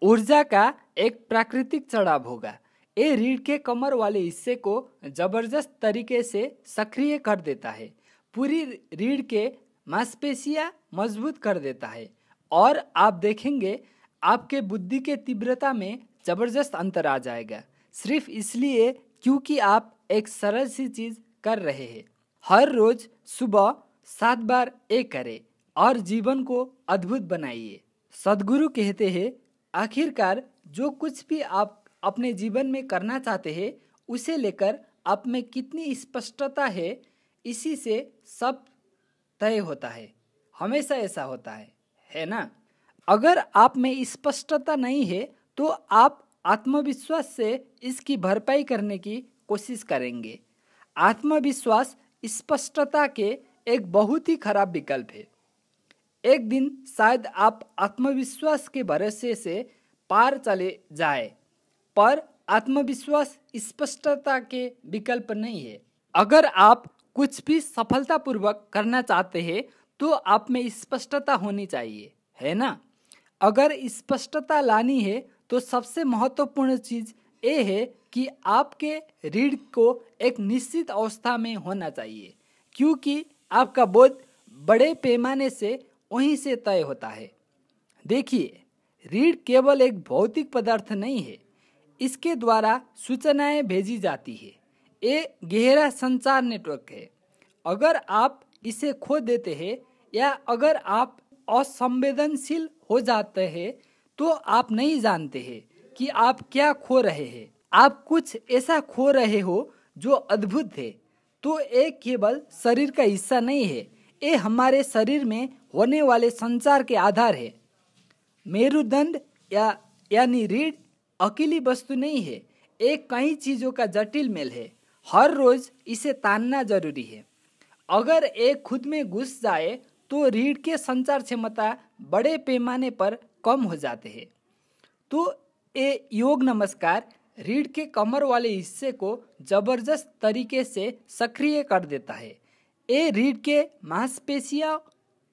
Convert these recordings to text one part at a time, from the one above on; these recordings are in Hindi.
ऊर्जा का एक प्राकृतिक चढ़ाव होगा। ये रीढ़ के कमर वाले हिस्से को जबरदस्त तरीके से सक्रिय कर देता है, पूरी रीढ़ के मांसपेशियां मजबूत कर देता है और आप देखेंगे आपके बुद्धि के तीव्रता में जबरदस्त अंतर आ जाएगा, सिर्फ इसलिए क्योंकि आप एक सरल सी चीज कर रहे हैं। हर रोज सुबह 7 बार ये करें और जीवन को अद्भुत बनाइए। सदगुरु कहते हैं, आखिरकार जो कुछ भी आप अपने जीवन में करना चाहते हैं उसे लेकर आप में कितनी स्पष्टता है, इसी से सब तय होता है। हमेशा ऐसा होता है ना। अगर आप में स्पष्टता नहीं है तो आप आत्मविश्वास से इसकी भरपाई करने की कोशिश करेंगे। आत्मविश्वास स्पष्टता के एक बहुत ही खराब विकल्प है। एक दिन शायद आप आत्मविश्वास के भरोसे से पार चले जाए, पर आत्मविश्वास स्पष्टता के विकल्प नहीं है। अगर आप कुछ भी सफलतापूर्वक करना चाहते हैं तो आप में स्पष्टता होनी चाहिए, है ना। अगर स्पष्टता लानी है तो सबसे महत्वपूर्ण चीज ये है कि आपके रीढ़ को एक निश्चित अवस्था में होना चाहिए, क्योंकि आपका बोध बड़े पैमाने से वहीं से तय होता है। देखिए, रीढ़ केवल एक भौतिक पदार्थ नहीं है, इसके द्वारा सूचनाएं भेजी जाती है। ये गहरा संचार नेटवर्क है। अगर आप इसे खो देते हैं या अगर आप असंवेदनशील हो जाते हैं तो आप नहीं जानते हैं कि आप क्या खो रहे हैं। आप कुछ ऐसा खो रहे हो जो अद्भुत है। तो ये केवल शरीर का हिस्सा नहीं है, ये हमारे शरीर में होने वाले संचार के आधार है। मेरुदंड यानी रीढ़ अकेली वस्तु नहीं है, एक कई चीजों का जटिल मेल है। हर रोज इसे तानना जरूरी है। अगर एक खुद में घुस जाए तो रीढ़ के संचार क्षमता बड़े पैमाने पर कम हो जाते हैं। तो ये योग नमस्कार रीढ़ के कमर वाले हिस्से को जबरदस्त तरीके से सक्रिय कर देता है। ये रीढ़ के मांसपेशियों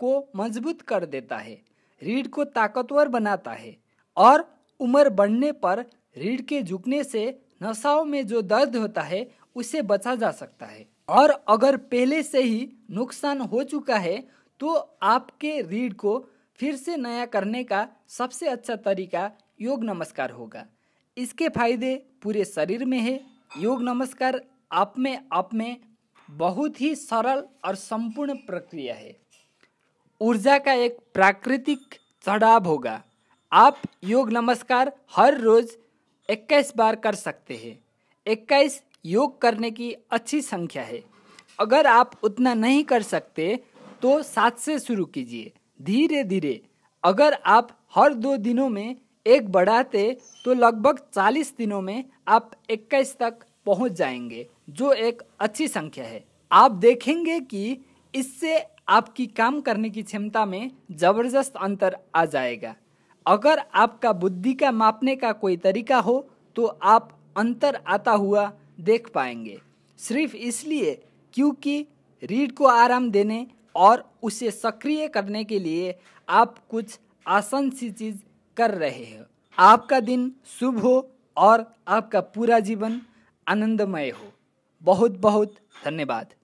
को मजबूत कर देता है, रीढ़ को ताकतवर बनाता है और उम्र बढ़ने पर रीढ़ के झुकने से नसाओं में जो दर्द होता है उसे बचा जा सकता है। और अगर पहले से ही नुकसान हो चुका है तो आपके रीढ़ को फिर से नया करने का सबसे अच्छा तरीका योग नमस्कार होगा। इसके फायदे पूरे शरीर में है। योग नमस्कार आप में बहुत ही सरल और संपूर्ण प्रक्रिया है। ऊर्जा का एक प्राकृतिक चढ़ाव होगा। आप योग नमस्कार हर रोज 21 बार कर सकते हैं। 21 योग करने की अच्छी संख्या है। अगर आप उतना नहीं कर सकते तो 7 से शुरू कीजिए, धीरे धीरे। अगर आप हर 2 दिनों में एक बढ़ाते तो लगभग 40 दिनों में आप 21 तक पहुंच जाएंगे, जो एक अच्छी संख्या है। आप देखेंगे कि इससे आपकी काम करने की क्षमता में जबरदस्त अंतर आ जाएगा। अगर आपका बुद्धि का मापने का कोई तरीका हो तो आप अंतर आता हुआ देख पाएंगे, सिर्फ इसलिए क्योंकि रीढ़ को आराम देने और उसे सक्रिय करने के लिए आप कुछ आसान सी चीज कर रहे हो। आपका दिन शुभ हो और आपका पूरा जीवन आनंदमय हो। बहुत बहुत धन्यवाद।